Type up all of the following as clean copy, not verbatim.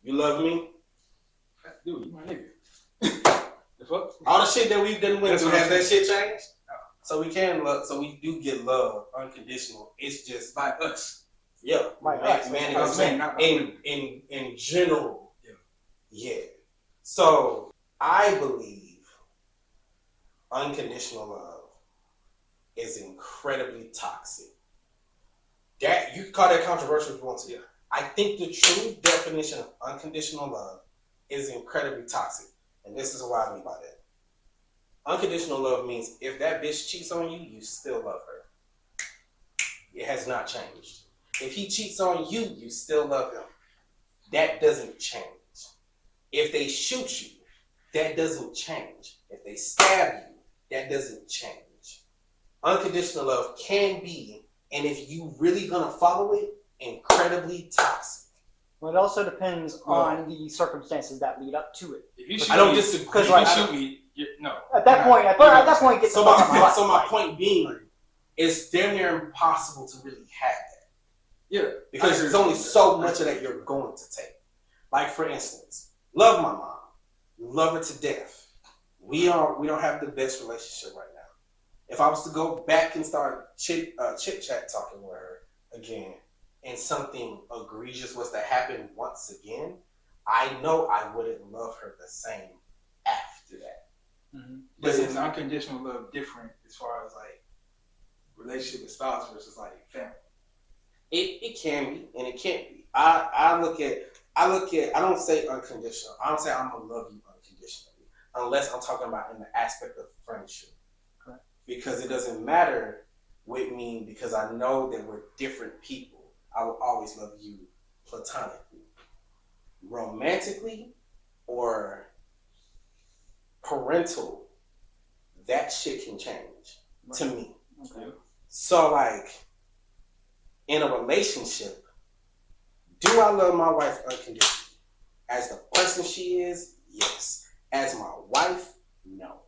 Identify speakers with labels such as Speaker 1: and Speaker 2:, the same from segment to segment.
Speaker 1: You love me?
Speaker 2: Dude, you my nigga. The fuck?
Speaker 1: All the shit that we've done with, has that shit changed? No. So we can love, so we do get love unconditional. It's just
Speaker 2: by us.
Speaker 1: Yeah.
Speaker 3: By us.
Speaker 1: In general.
Speaker 2: Yeah.
Speaker 1: Yeah. So I believe unconditional love is incredibly toxic. That you can call that controversial if you want to. Yeah. I think the true definition of unconditional love is incredibly toxic. And this is what I mean by that. Unconditional love means if that bitch cheats on you, you still love her. It has not changed. If he cheats on you, you still love him. That doesn't change. If they shoot you, that doesn't change. If they stab you, that doesn't change. Unconditional love can be, and if you really gonna follow it, incredibly toxic.
Speaker 3: Well, it also depends on the circumstances that lead up to it.
Speaker 2: I don't disagree. Because
Speaker 3: like,
Speaker 2: you shoot me, no.
Speaker 3: At that point, get
Speaker 1: so my point being, it's damn near impossible to really have that.
Speaker 2: Yeah,
Speaker 1: because there's only so much of that you're going to take. Like for instance, love my mom, love her to death. We don't have the best relationship right now. If I was to go back and start chit chat talking with her again, and something egregious was to happen once again, I know I wouldn't love her the same after that.
Speaker 2: Mm-hmm. But is unconditional love different as far as like relationship with spouse versus like family?
Speaker 1: It can be and it can't be. I look at I don't say unconditional. I don't say I'm gonna love you unconditionally unless I'm talking about in the aspect of friendship. Correct. Because it doesn't matter with me because I know that we're different people. I will always love you platonically. Romantically or parental, that shit can change to me. Okay. So like in a relationship, do I love my wife unconditionally? As the person she is, yes. As my wife, no.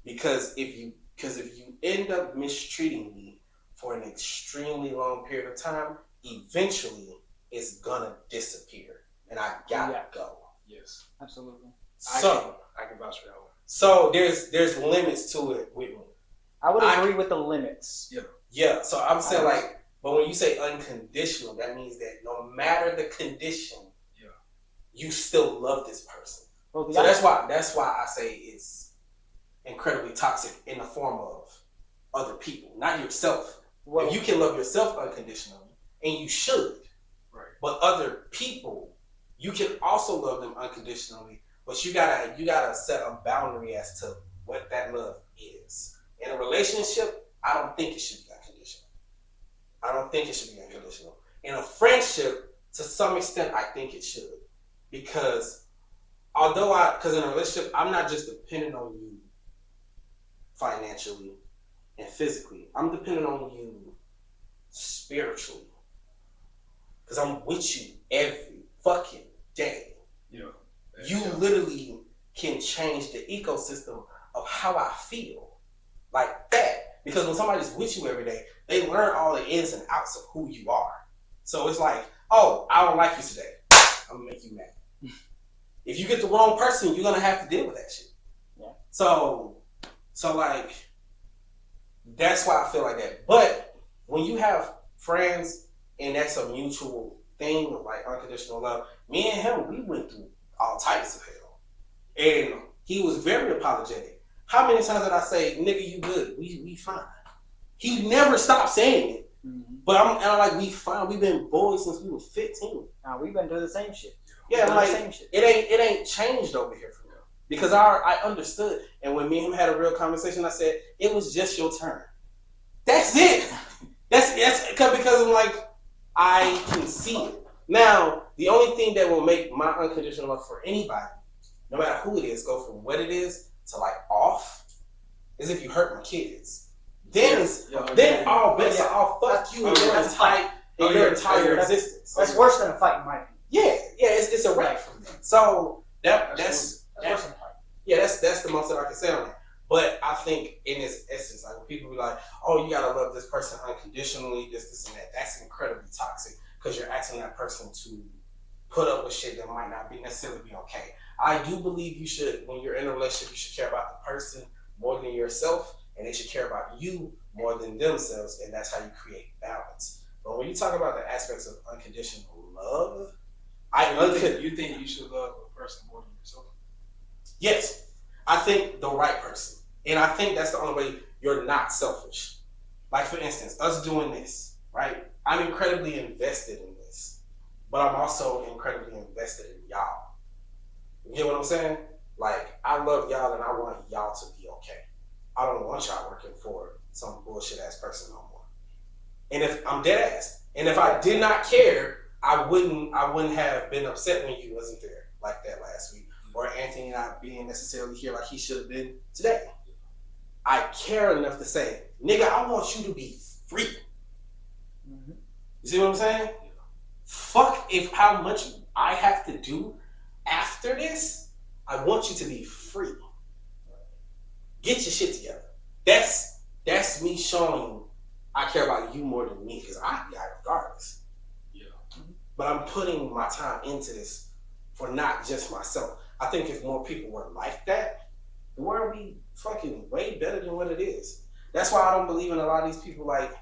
Speaker 1: Because if you end up mistreating me for an extremely long period of time, eventually it's gonna disappear, and I gotta go.
Speaker 2: Yes,
Speaker 3: absolutely.
Speaker 1: So
Speaker 2: I can vouch for that one.
Speaker 1: So there's limits to it with me.
Speaker 3: I would agree with the limits.
Speaker 2: Yeah.
Speaker 1: Yeah. So I'm saying like, but when you say unconditional, that means that no matter the condition, you still love this person. Well, so that's why I say it's incredibly toxic in the form of other people, not yourself. Well, if you can love yourself unconditionally, and you should, right? But other people, you can also love them unconditionally, but you gotta set a boundary as to what that love is. In a relationship, I don't think it should be unconditional. I don't think it should be unconditional. In a friendship, to some extent, I think it should, because in a relationship, I'm not just dependent on you financially and physically. I'm dependent on you spiritually. Because I'm with you every fucking day. Yeah. You literally can change the ecosystem of how I feel. Like that. Because when somebody's with you every day, they learn all the ins and outs of who you are. So it's like, oh, I don't like you today. I'm gonna make you mad. If you get the wrong person, you're gonna have to deal with that shit. Yeah. So like, that's why I feel like that. But when you have friends and that's a mutual thing, like unconditional love, me and him, we went through all types of hell. And he was very apologetic. How many times did I say, nigga, you good, we fine? He never stopped saying it. Mm-hmm. But I'm like, we fine. We've been boys since we were 15.
Speaker 3: Nah, we've been doing the same shit.
Speaker 1: Yeah, I'm like, same shit. It ain't changed over here for him. Because I understood. And when me and him had a real conversation, I said, it was just your turn. That's it. That's because I'm like, I can see it. Now, the only thing that will make my unconditional love for anybody, no matter who it is, go from what it is to like off, is if you hurt my kids. Then all bets are off. Fuck you and your entire existence.
Speaker 3: That's worse than a fight, in my opinion.
Speaker 1: Yeah, it's a wrap for me. So that's worse than a fight. Yeah, that's the most that I can say on that. But I think in its essence, like when people be like, oh, you gotta love this person unconditionally, this and that, that's incredibly toxic because you're asking that person to put up with shit that might not be necessarily be okay. I do believe you should, when you're in a relationship, you should care about the person more than yourself, and they should care about you more than themselves, and that's how you create balance. But when you talk about the aspects of unconditional love,
Speaker 2: you think you should love a person more than yourself?
Speaker 1: Yes, I think the right person, and I think that's the only way you're not selfish. Like for instance, us doing this, right? I'm incredibly invested in this, but I'm also incredibly invested in y'all. You get what I'm saying? Like, I love y'all and I want y'all to be okay. I don't want y'all working for some bullshit ass person no more. And if I'm dead ass, and if I did not care, I wouldn't have been upset when you wasn't there like that last week, or Anthony not being necessarily here like he should have been today. I care enough to say, nigga, I want you to be free. Mm-hmm. You see what I'm saying? Yeah. Fuck if how much I have to do after this, I want you to be free. Get your shit together. That's me showing I care about you more than me, because I got it regardless. Yeah. But I'm putting my time into this for not just myself. I think if more people were like that, the world would be fucking way better than what it is. That's why I don't believe in a lot of these people, like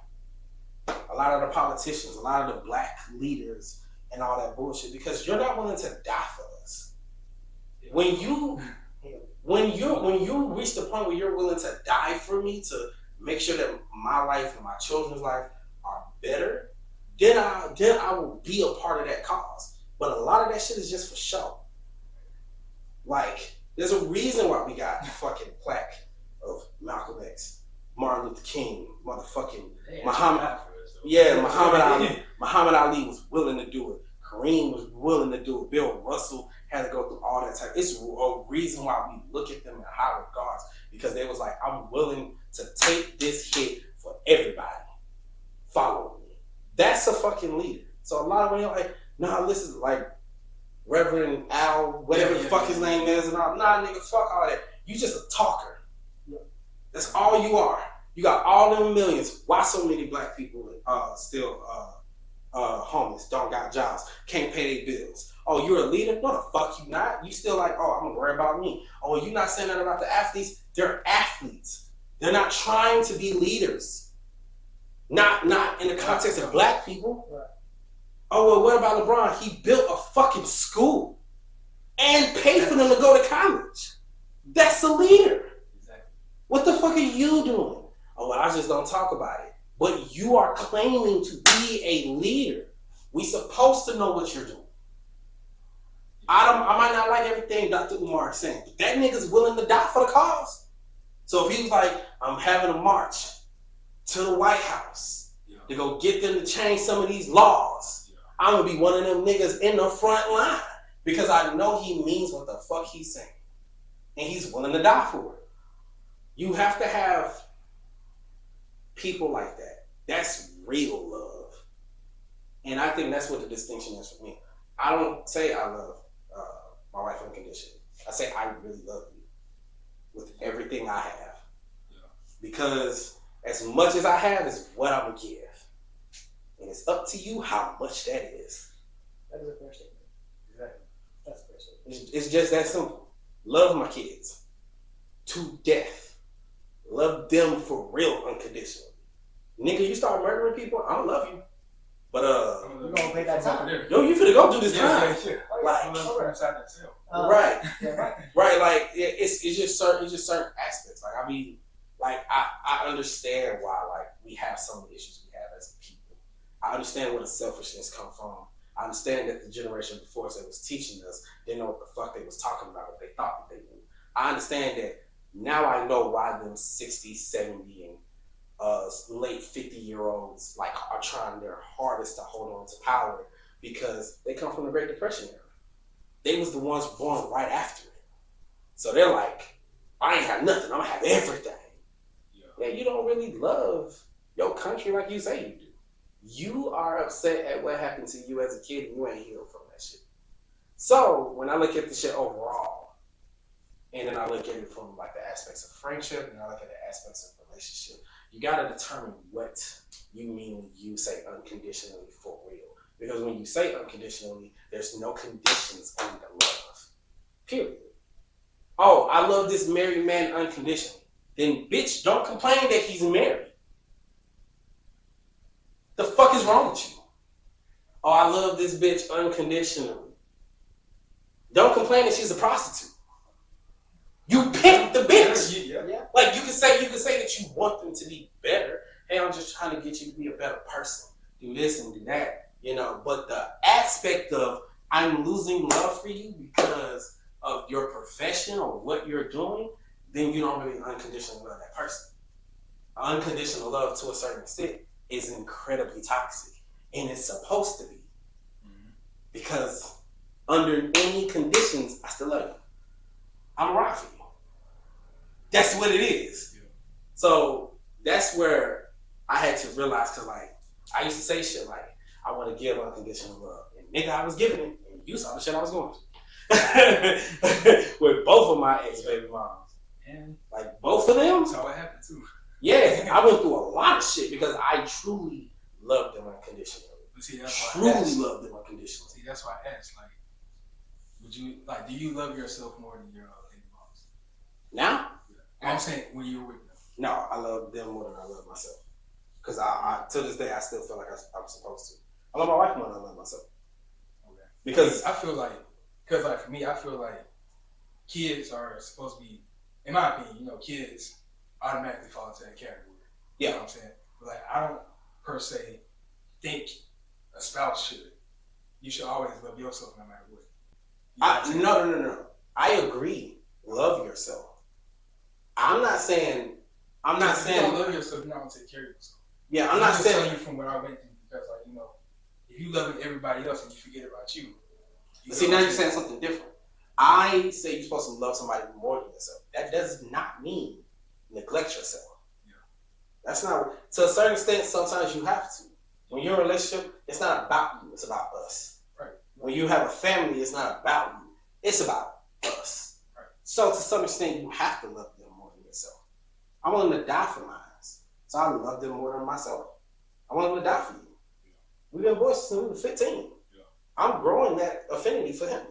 Speaker 1: a lot of the politicians, a lot of the black leaders and all that bullshit, because you're not willing to die for us. When you reach the point where you're willing to die for me to make sure that my life and my children's life are better, then I will be a part of that cause. But a lot of that shit is just for show. Like, there's a reason why we got fucking plaque of Malcolm X, Martin Luther King, motherfucking Muhammad. Yeah, Muhammad Ali was willing to do it. Kareem was willing to do it. Bill Russell had to go through all that time. It's a reason why we look at them in high regards, because they was like, I'm willing to take this hit for everybody. Follow me. That's a fucking leader. So a lot of women are like, nah, listen, like Reverend Al, whatever the fuck his name is, and all, nah, nigga, fuck all that. You just a talker. That's all you are. You got all them millions. Why so many black people still homeless, don't got jobs, can't pay their bills? Oh, you're a leader? No, the fuck you not. You still like, oh, I'm gonna worry about me. Oh, you not saying that about the athletes? They're athletes. They're not trying to be leaders. Not in the context of black people. Right. Oh, well, what about LeBron? He built a fucking school and paid for them to go to college. That's a leader. Exactly. What the fuck are you doing? Oh, well, I just don't talk about it. But you are claiming to be a leader. We supposed to know what you're doing. I might not like everything Dr. Umar is saying, but that nigga's willing to die for the cause. So if he was like, I'm having a march to the White House to go get them to change some of these laws, I'm gonna be one of them niggas in the front line, because I know he means what the fuck he's saying, and he's willing to die for it. You have to have people like that. That's real love. And I think that's what the distinction is for me. I don't say I love my wife unconditionally. I say I really love you with everything I have. Yeah. Because as much as I have is what I'm gonna give. And it's up to you how much that is.
Speaker 3: That is a fair statement. Exactly. That's a fair statement.
Speaker 1: It's just that simple. Love my kids to death. Love them for real unconditionally. Nigga, you start murdering people, I don't love you. But
Speaker 3: we're gonna pay that time.
Speaker 1: Yo, you finna go do this time.
Speaker 2: Like,
Speaker 1: right. Like it's just certain aspects. Like I mean, like I understand why like we have some of the issues we have as people. I understand where the selfishness come from. I understand that the generation before us that was teaching us didn't know what the fuck they was talking about, what they thought that they knew. I understand that now. I know why them 60, 70, and late 50-year-olds like are trying their hardest to hold on to power, because they come from the Great Depression era. They was the ones born right after it. So they're like, I ain't have nothing, I'm gonna have everything. Yeah, you don't really love your country like you say you do. You are upset at what happened to you as a kid and you ain't healed from that shit. So when I look at the shit overall, and then I look at it from like the aspects of friendship, and I look at the aspects of relationship, you gotta determine what you mean when you say unconditionally for real. Because when you say unconditionally, there's no conditions on the love. Period. Oh, I love this married man unconditionally. Then, bitch, don't complain that he's married. The fuck is wrong with you? Oh, I love this bitch unconditionally. Don't complain that she's a prostitute. You picked the bitch.
Speaker 2: Yeah.
Speaker 1: Like you can say that you want them to be better. Hey, I'm just trying to get you to be a better person. Do this and do that, you know. But the aspect of I'm losing love for you because of your profession or what you're doing, then you don't really unconditionally love that person. Unconditional love, to a certain extent, is incredibly toxic, and it's supposed to be. Because under any conditions, I still love you. I'm right for you. That's what it is. Yeah. So that's where I had to realize, because like I used to say shit like, I want to give unconditional love. And nigga, I was giving it, and you saw the shit I was going through. With both of my ex-baby moms. And like both of them.
Speaker 2: That's how it happened too.
Speaker 1: Yeah, I went through a lot of shit because I truly loved them unconditionally.
Speaker 2: But see, that's
Speaker 1: why I loved them unconditionally.
Speaker 2: See, that's why I asked, like, would you, like, do you love yourself more than your baby moms?
Speaker 1: Now?
Speaker 2: Yeah. I'm saying when you were with them.
Speaker 1: No, I love them more than I love myself. Because I to this day, I still feel like I'm supposed to. I love my wife more than I love myself.
Speaker 2: Okay.
Speaker 1: Because
Speaker 2: I feel like, for me, I feel like kids are supposed to be, in my opinion, you know, kids automatically fall into that category.
Speaker 1: Yeah.
Speaker 2: You know what I'm saying? But like, I don't per se think a spouse should. You should always love yourself no matter what. You know
Speaker 1: No. I agree. Love yourself. I'm not saying.
Speaker 2: If you don't love yourself, you're not gonna take care of yourself.
Speaker 1: Yeah, I'm not saying.
Speaker 2: Telling you from what I went through, because like, you know, if you love everybody else and you forget about you.
Speaker 1: See, now you're saying something different. I say you're supposed to love somebody more than yourself. That does not mean neglect yourself.
Speaker 2: Yeah.
Speaker 1: That's not. To a certain extent, sometimes you have to. When you're in a relationship, it's not about you. It's about us.
Speaker 2: Right.
Speaker 1: When you have a family, it's not about you. It's about us.
Speaker 2: Right.
Speaker 1: So to some extent, you have to love them more than yourself. I'm willing to die for mine. So I love them more than myself. I'm willing to die for you. Yeah. We've been boys since we were 15. Yeah. I'm growing that affinity for him.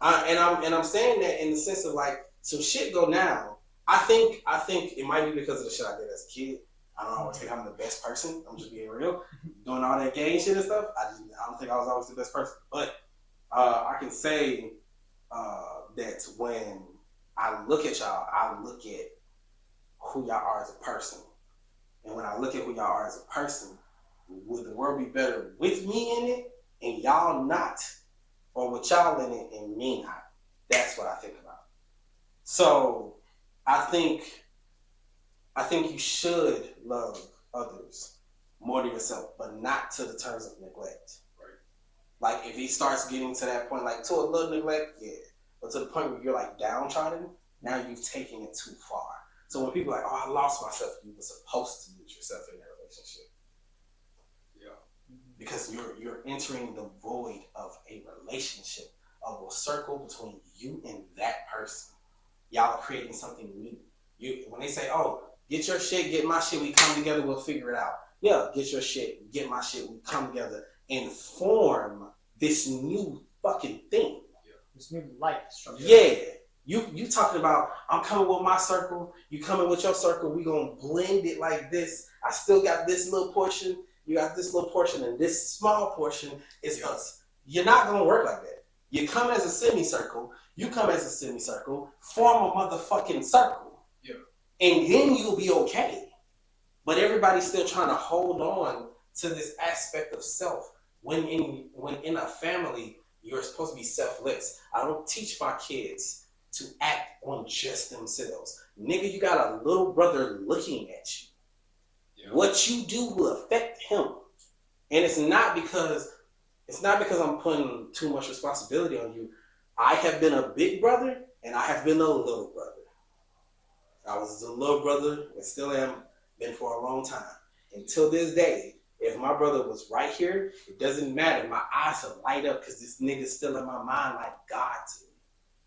Speaker 1: Yeah. And I'm saying that in the sense of like, some shit go down. I think it might be because of the shit I did as a kid. I don't always think I'm the best person. I'm just being real. Doing all that gay shit and stuff, I don't think I was always the best person. But I can say that when I look at y'all, I look at who y'all are as a person. And when I look at who y'all are as a person, would the world be better with me in it and y'all not? Or with y'all in it and me not? That's what I think about. So I think you should love others more than yourself, but not to the terms of neglect. Right. Like if he starts getting to that point, like to a little neglect, yeah. But to the point where you're like downtrodden, now you've taken it too far. So when people are like, oh, I lost myself, you were supposed to lose yourself in that relationship.
Speaker 2: Yeah.
Speaker 1: Because you're entering the void of a relationship, of a circle between you and that person. Y'all are creating something new. When they say, oh, get your shit, get my shit, we come together, we'll figure it out. Yeah, get your shit, get my shit, we come together and form this new fucking thing.
Speaker 3: Yeah. This new life structure.
Speaker 1: Yeah. You talking about, I'm coming with my circle, you coming with your circle, we gonna blend it like this. I still got this little portion, you got this little portion, and this small portion is us. You're not gonna work like that. You come as a semicircle, you come as a semicircle, form a motherfucking circle.
Speaker 2: Yeah.
Speaker 1: And then you'll be okay. But everybody's still trying to hold on to this aspect of self. When in a family, you're supposed to be selfless. I don't teach my kids to act on just themselves. Nigga, you got a little brother looking at you. Yeah. What you do will affect him. And it's not because I'm putting too much responsibility on you. I have been a big brother and I have been a little brother. I was a little brother and still am, been for a long time. Until this day, if my brother was right here, it doesn't matter. My eyes will light up because this nigga's still in my mind like God to.